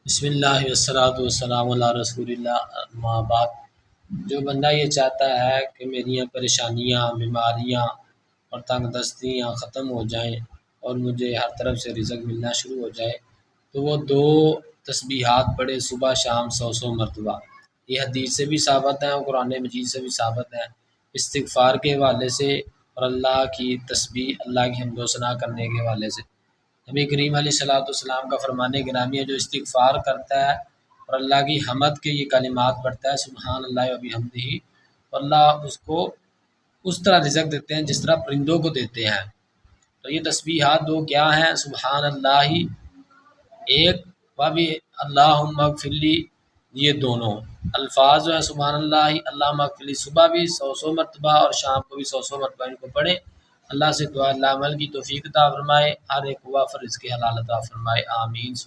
بسم اللہ والصلاۃ والسلام علی رسول اللہ، اما بعد۔ جو بندہ یہ چاہتا ہے کہ میری پریشانیاں، بیماریاں اور تنگ دستیاں ختم ہو جائیں اور مجھے ہر طرف سے رزق ملنا شروع ہو جائے تو وہ دو تسبیحات پڑھے صبح شام 100 مرتبہ۔ یہ حدیث سے بھی ثابت ہیں اور قرآن مجید سے بھی ثابت ہیں، استغفار کے حوالے سے اور اللہ کی تسبیح، اللہ کی حمد و ثنا کرنے کے حوالے سے۔ نبی کریم علیہ الصلوۃ والسلام کا فرمان گرامی ہے، جو استغفار کرتا ہے اور اللہ کی حمد کے یہ کلمات پڑھتا ہے، سبحان اللہ و بحمدہ، اللہ اس کو اس طرح رزق دیتے ہیں جس طرح پرندوں کو دیتے ہیں۔ تو یہ تسبیحات دو کیا ہیں؟ سبحان اللہ ایک، و بھی اللہم اغفر لی، یہ دونوں الفاظ جو ہیں سبحان اللہ، اللہم اغفر لی، صبح بھی 100 مرتبہ اور شام کو بھی 100 مرتبہ ان کو پڑھیں۔ اللہ سے دعا اللہ عمل کی توفیق عطا فرمائے، ہر ایک کو وافر رزق حلال عطا فرمائے، آمین۔